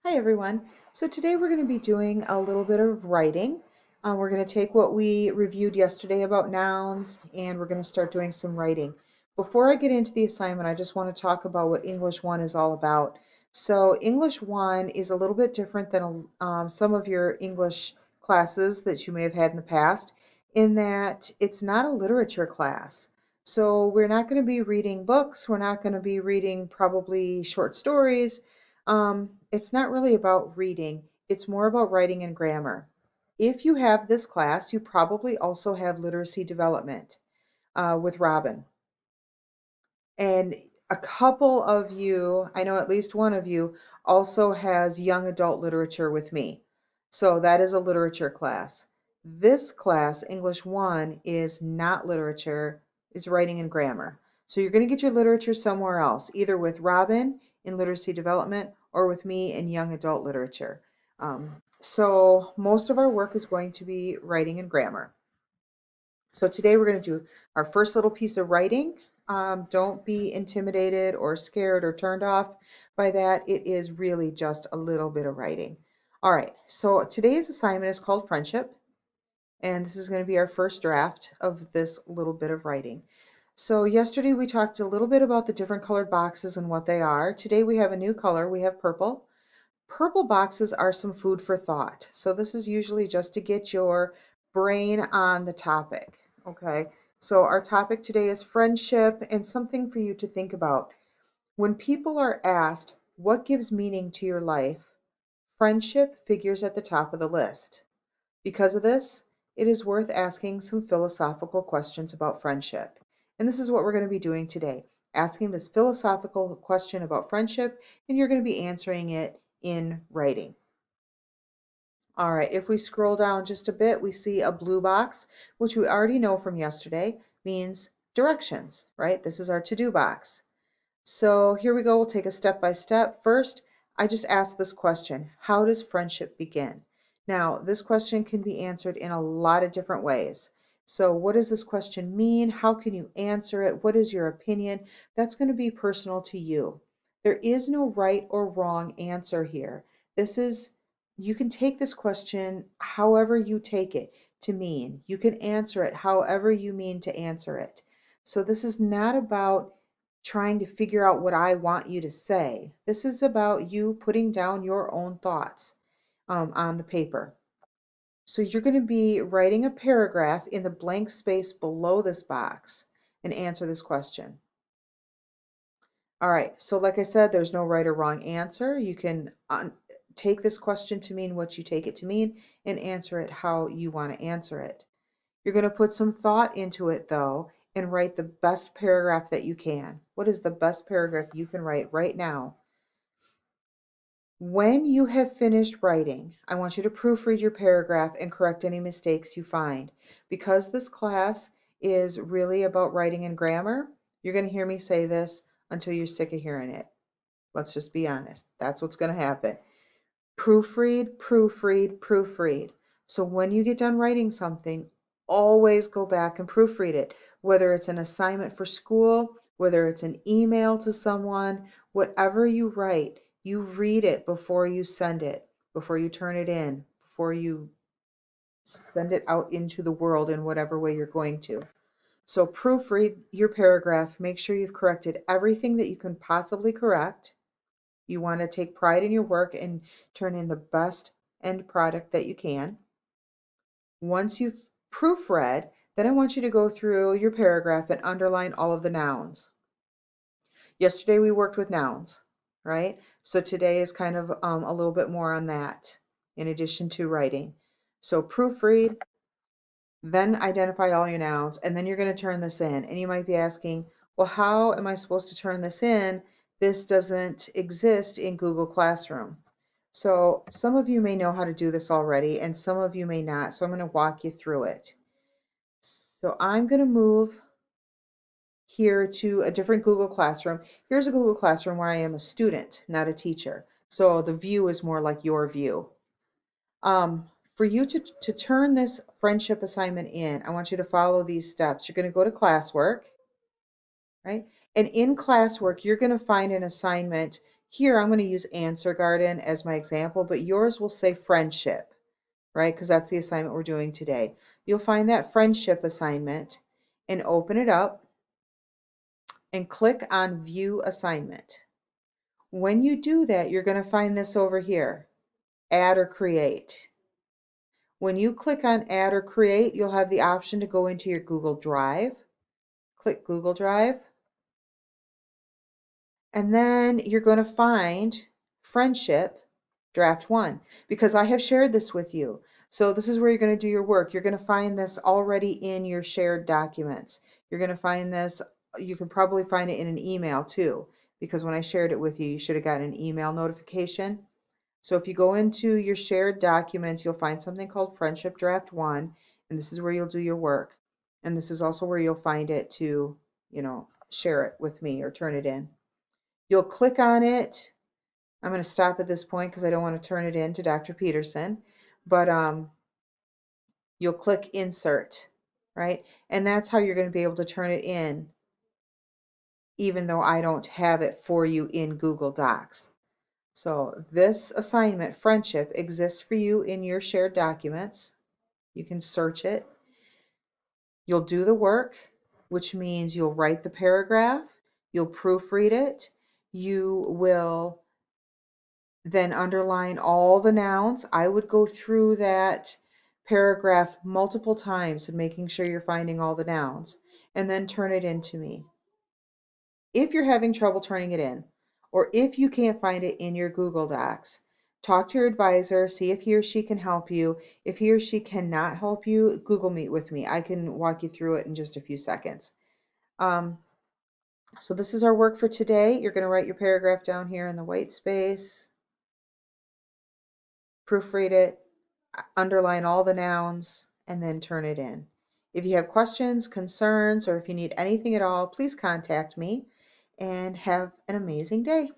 Hi everyone. So today we're going to be doing a little bit of writing. We're going to take what we reviewed yesterday about nouns and we're going to start doing some writing. Before I get into the assignment, I just want to talk about what English 1 is all about. So English 1 is a little bit different than some of your English classes that you may have had in the past in that it's not a literature class. So we're not going to be reading books. We're not going to be reading probably short stories. It's not really about reading, it's more about writing and grammar. If you have this class, you probably also have literacy development with Robin. And a couple of you, I know at least one of you, also has young adult literature with me. So that is a literature class. This class, English 1, is not literature, it's writing and grammar. So you're going to get your literature somewhere else, either with Robin in literacy development or with me in young adult literature. So most of our work is going to be writing and grammar. So today we're going to do our first little piece of writing. Don't be intimidated or scared or turned off by that. It is really just a little bit of writing. All right, so today's assignment is called Friendship, and this is going to be our first draft of this little bit of writing. So yesterday we talked a little bit about the different colored boxes and what they are. Today we have a new color. We have purple. Purple boxes are some food for thought. So this is usually just to get your brain on the topic. Okay. So our topic today is friendship and something for you to think about. When people are asked what gives meaning to your life, friendship figures at the top of the list. Because of this, it is worth asking some philosophical questions about friendship. And this is what we're going to be doing today, asking this philosophical question about friendship, and you're going to be answering it in writing. All right, if we scroll down just a bit, we see a blue box, which we already know from yesterday means directions, right? This is our to-do box. So here we go. We'll take a step by step. First, I just asked this question: how does friendship begin? Now, this question can be answered in a lot of different ways. So what does this question mean? How can you answer it? What is your opinion? That's going to be personal to you. There is no right or wrong answer here. This is, you can take this question however you take it to mean. You can answer it however you mean to answer it. So this is not about trying to figure out what I want you to say. This is about you putting down your own thoughts on the paper. So you're going to be writing a paragraph in the blank space below this box and answer this question. All right, so like I said, there's no right or wrong answer. You can take this question to mean what you take it to mean and answer it how you want to answer it. You're going to put some thought into it though and write the best paragraph that you can. What is the best paragraph you can write right now? When you have finished writing, I want you to proofread your paragraph and correct any mistakes you find. Because this class is really about writing and grammar, you're going to hear me say this until you're sick of hearing it. Let's just be honest. That's what's going to happen. Proofread, proofread, proofread. So when you get done writing something, always go back and proofread it, whether it's an assignment for school, whether it's an email to someone, whatever you write, you read it before you send it, before you turn it in, before you send it out into the world in whatever way you're going to. So proofread your paragraph, make sure you've corrected everything that you can possibly correct. You want to take pride in your work and turn in the best end product that you can. Once you've proofread, then I want you to go through your paragraph and underline all of the nouns. Yesterday we worked with nouns, right? So today is kind of a little bit more on that in addition to writing. So proofread, then identify all your nouns, and then you're going to turn this in. And you might be asking, well, how am I supposed to turn this in? This doesn't exist in Google Classroom. So some of you may know how to do this already, and some of you may not. So I'm going to walk you through it. So I'm going to move here to a different Google Classroom. Here's a Google Classroom where I am a student, not a teacher. So the view is more like your view. For you to turn this friendship assignment in, I want you to follow these steps. You're going to go to classwork, right? And in classwork, you're going to find an assignment Here, I'm going to use Answer Garden as my example, but yours will say friendship, right? Because that's the assignment we're doing today. You'll find that friendship assignment and open it up and click on View Assignment. When you do that, you're going to find this over here, Add or Create. When you click on Add or Create, you'll have the option to go into your Google Drive. Click Google Drive. And then you're going to find Friendship Draft 1 because I have shared this with you. So this is where you're going to do your work. You're going to find this already in your shared documents. You're going to find this, you can probably find it in an email too, because when I shared it with you, you should have gotten an email notification. So if you go into your shared documents, you'll find something called Friendship Draft 1, and this is where you'll do your work. And this is also where you'll find it to, share it with me or turn it in. You'll click on it. I'm going to stop at this point because I don't want to turn it in to Dr. Peterson, but you'll click Insert, right? And that's how you're going to be able to turn it in, even though I don't have it for you in Google Docs. So this assignment, Friendship, exists for you in your shared documents. You can search it. You'll do the work, which means you'll write the paragraph, you'll proofread it, you will then underline all the nouns. I would go through that paragraph multiple times and making sure you're finding all the nouns, and then turn it in to me. If you're having trouble turning it in, or if you can't find it in your Google Docs, talk to your advisor, see if he or she can help you. If he or she cannot help you, Google Meet with me. I can walk you through it in just a few seconds. So this is our work for today. You're going to write your paragraph down here in the white space, proofread it, underline all the nouns, and then turn it in. If you have questions, concerns, or if you need anything at all, please contact me and have an amazing day.